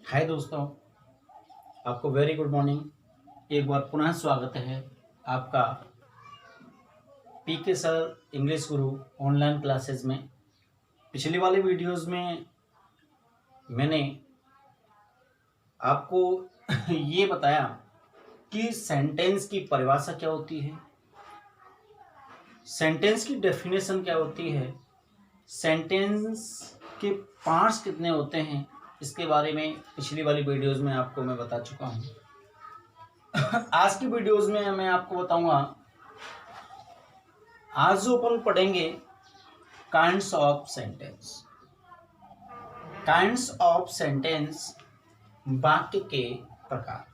हाय दोस्तों, आपको very good morning. एक बार पुनः स्वागत है आपका पीके सर इंग्लिश गुरु ऑनलाइन क्लासेस में। पिछली वाली वीडियोस में मैंने आपको ये बताया कि सेंटेंस की परिभाषा क्या होती है, सेंटेंस की डेफिनेशन क्या होती है, सेंटेंस के पार्ट्स कितने होते हैं, इसके बारे में पिछली वाली वीडियोस में आपको मैं बता चुका हूँ। आज की वीडियोस में मैं आपको बताऊंगा, आज जो अपन पढ़ेंगे kinds of sentence. Kinds of sentence, वाक्य के प्रकार।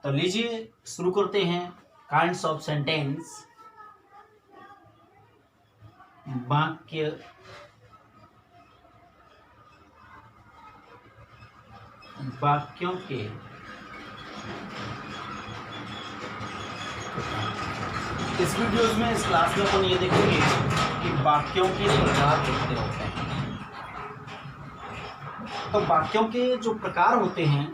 तो लीजिए शुरू करते हैं। काइंड्स ऑफ सेंटेंस, वाक्य वाक्यों के इस वीडियोस में, इस क्लास में अपन ये देखेंगे कि वाक्यों के प्रकार कितने होते हैं। तो वाक्यों के जो प्रकार होते हैं,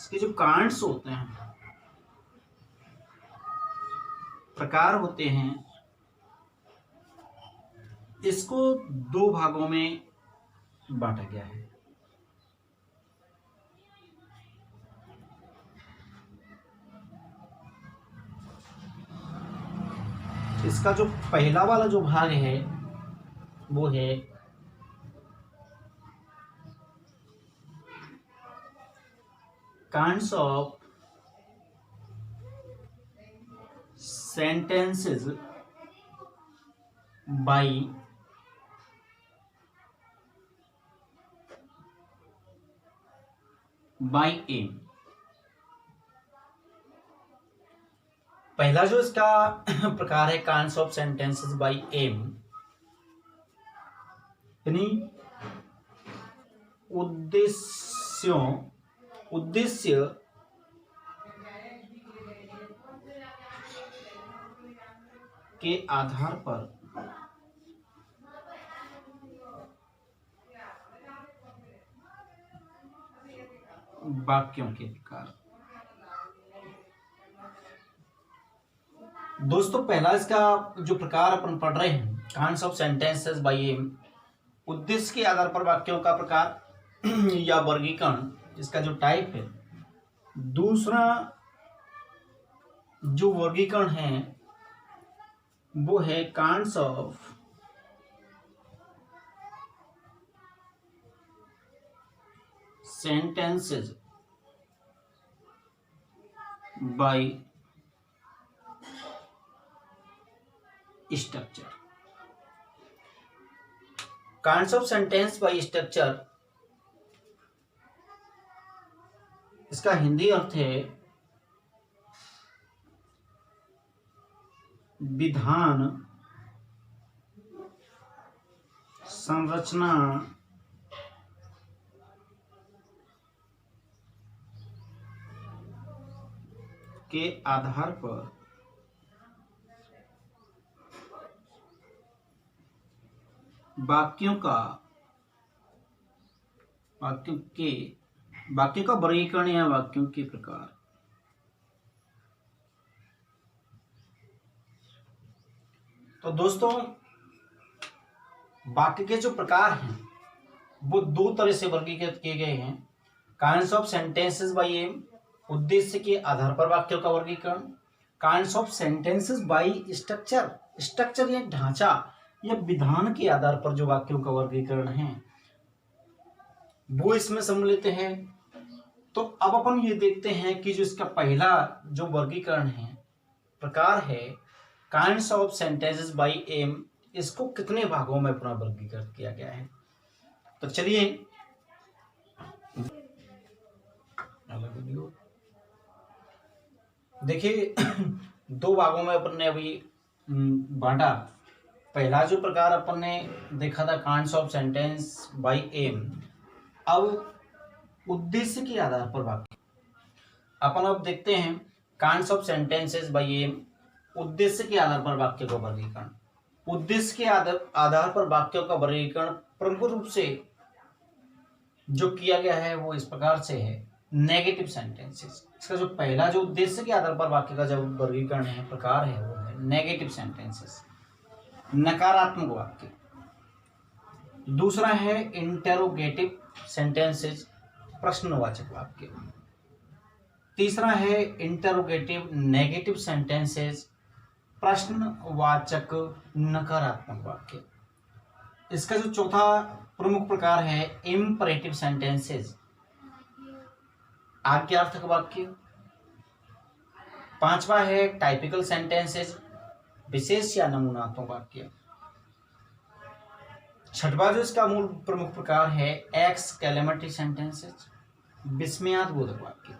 इसके जो काइंड्स होते हैं, प्रकार होते हैं, इसको दो भागों में बांटा गया है। इसका जो पहला वाला जो भाग है वो है kinds of sentences by aim. पहला जो इसका प्रकार है kinds of sentences by aim, यानी उद्देश्य के आधार पर वाक्यों के प्रकार। दोस्तों, पहला इसका जो प्रकार अपन पढ़ रहे हैं, kinds of sentences by aim, उद्देश्य के आधार पर वाक्यों का प्रकार या वर्गीकरण, इसका जो टाइप है। दूसरा जो वर्गीकरण है वो है kinds of sentences by structure. Kinds of sentence bye structure, इसका हिंदी अर्थ है विधान, संरचना के आधार पर वाक्यों का वर्गीकरण या वाक्यों के प्रकार। तो दोस्तों, वाक्य के जो प्रकार हैं वो दो तरह से वर्गीकृत किए गए हैं। Kinds of sentences by aim, उद्देश्य के आधार पर वाक्यों का वर्गीकरण। Kinds of sentences by structure, structure या ढांचा या विधान के आधार पर जो वाक्यों का वर्गीकरण है वो इसमें सम्मिलित है। तो अब अपन ये देखते हैं कि जो इसका पहला जो वर्गीकरण है, प्रकार है kinds of sentences by aim, इसको कितने भागों में पुनः वर्गीकृत किया गया है। तो चलिए देखिए, दो भागों में अपन ने अभी बांटा। पहला जो प्रकार अपन ने देखा था kinds of sentence by aim, अब उद्देश्य के आधार पर वाक्य। अपन अब देखते हैं kinds of sentences by aim, उद्देश्य के आधार पर वाक्य का वर्गीकरण। उद्देश्य के आधार पर वाक्यों का वर्गीकरण प्रमुख रूप से जो किया गया है वो इस प्रकार से है, नेगेटिव सेंटेंसेस। इसका जो पहला जो उद्देश्य के आधार पर वाक्य का जो वर्गीकरण है, प्रकार है, वो है नेगेटिव सेंटेंसेस, नकारात्मक वाक्य। दूसरा है इंटेरोगेटिव सेंटेंसेस, प्रश्नवाचक वाक्य। तीसरा है इंटेरोगेटिव नेगेटिव सेंटेंसेस, प्रश्नवाचक नकारात्मक वाक्य। इसका जो चौथा प्रमुख प्रकार है इम्परेटिव सेंटेंसेस, आज्ञार्थक वाक्य। पांचवा है टाइपिकल सेंटेंसेस, विशेष या नमूनात्मक वाक्य। छठवां जो इसका मूल प्रमुख प्रकार है एक्सक्लेमेटरी सेंटेंसेस, विस्मयादिबोधक वाक्य।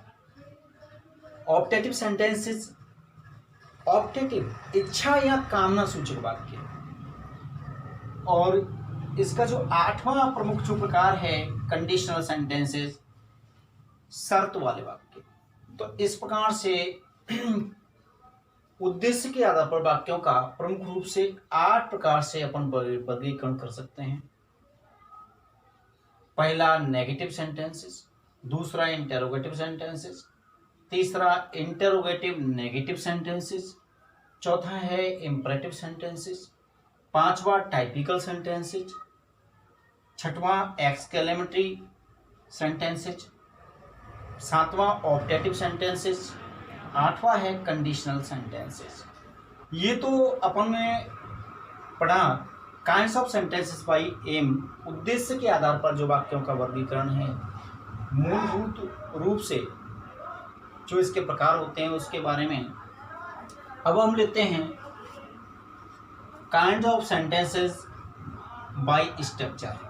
ऑप्टेटिव सेंटेंसेस, ऑप्टेटिव इच्छा या कामना सूचक वाक्य। और इसका जो आठवां प्रमुख जो प्रकार है कंडीशनल सेंटेंसेस, शर्त वाले वाक्य। तो इस प्रकार से उद्देश्य के आधार पर वाक्यों का प्रमुख रूप से 8 प्रकार से अपन वर्गीकरण कर सकते हैं। पहला नेगेटिव सेंटेंसेस, दूसरा इंटेरोगेटिव सेंटेंसेस, तीसरा इंटेरोगेटिव नेगेटिव सेंटेंसेस, चौथा है इंपरेटिव सेंटेंसेस, पांचवा टाइपिकल सेंटेंसेस, छठवां एक्सक्लेमेटरी सेंटेंसेस, सातवां ऑप्टेटिव सेंटेंसेस, आठवां है कंडीशनल सेंटेंसेस। ये तो अपन ने पढ़ा kinds of sentences by aim, उद्देश्य के आधार पर जो वाक्यों का वर्गीकरण है, मूलभूत रूप से जो इसके प्रकार होते हैं उसके बारे में। अब हम लेते हैं kinds of sentences by structure.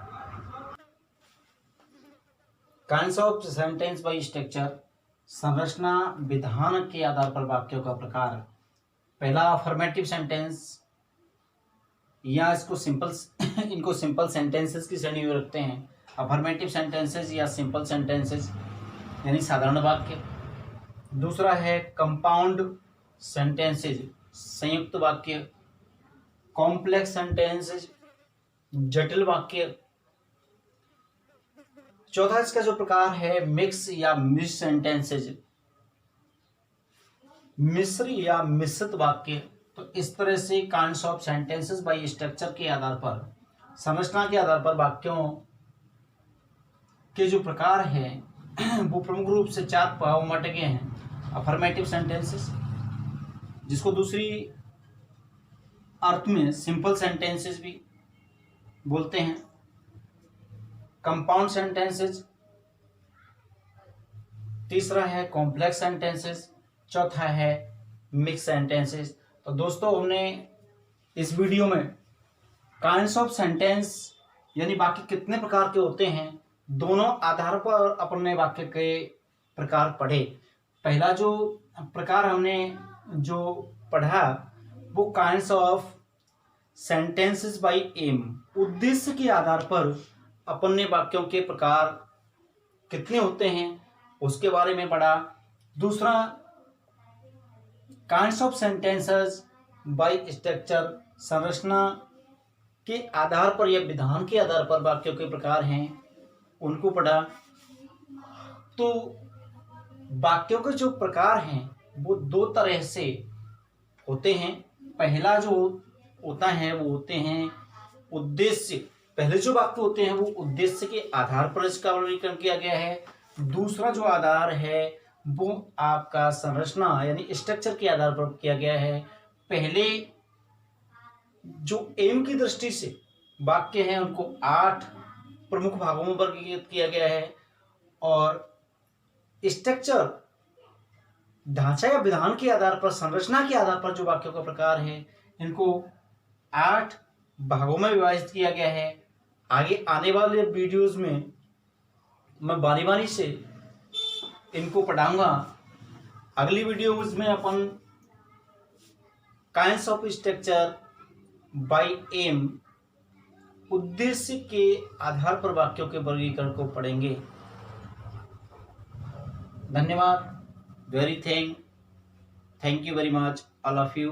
Kinds of sentence bye structure, संरचना विधान के आधार पर वाक्यों का प्रकार। पहला अफर्मेटिव सेंटेंस, या इसको इनको सिंपल सेंटेंसेस की श्रेणी में रखते हैं। अफर्मेटिव सेंटेंसेस या सिंपल सेंटेंसेस यानी साधारण वाक्य। दूसरा है कंपाउंड सेंटेंसेस, संयुक्त वाक्य। कॉम्प्लेक्स सेंटेंसेस, जटिल वाक्य। चौथा इसका जो प्रकार है मिक्स या मिक्स सेंटेंसेज, मिश्र या मिश्रित वाक्य। तो इस तरह से kinds of sentences by structure के आधार पर, संरचना के आधार पर वाक्यों के जो प्रकार हैं वो प्रमुख रूप से 4 भागों में बंटे गए हैं। अफर्मेटिव सेंटेंसेस, जिसको दूसरी अर्थ में सिंपल सेंटेंसेस भी बोलते हैं। कंपाउंड सेंटेंसेस, तीसरा है कॉम्प्लेक्स सेंटेंसेस, चौथा है मिक्स सेंटेंसेस। तो दोस्तों हमने इस वीडियो में काइंड्स ऑफ सेंटेंस यानी वाक्य कितने प्रकार के होते हैं, दोनों आधार पर अपने वाक्य के प्रकार पढ़े। पहला जो प्रकार हमने जो पढ़ा वो kinds of sentences by aim, उद्देश्य के आधार पर अपन ने वाक्यों के प्रकार कितने होते हैं उसके बारे में पढ़ा। दूसरा kinds of sentences by structure, संरचना के आधार पर या विधान के आधार पर वाक्यों के प्रकार हैं उनको पढ़ा। तो वाक्यों के जो प्रकार हैं वो 2 तरह से होते हैं। पहला जो होता है वो होते हैं उद्देश्य, पहले जो वाक्य होते हैं वो उद्देश्य के आधार पर इसका वर्गीकरण किया गया है। दूसरा जो आधार है वो आपका संरचना यानी स्ट्रक्चर के आधार पर किया गया है। पहले जो एम की दृष्टि से वाक्य हैं उनको 8 प्रमुख भागों में वर्गीकृत किया गया है, और स्ट्रक्चर ढांचा या विधान के आधार पर, संरचना के आधार पर जो वाक्यों का प्रकार है इनको 8 भागों में विभाजित किया गया है। आगे आने वाले वीडियोस में मैं बारी बारी से इनको पढ़ाऊंगा। अगली वीडियोस में अपन kinds of structure by aim, उद्देश्य के आधार पर वाक्यों के वर्गीकरण को पढ़ेंगे। धन्यवाद। Thank you very much all of you.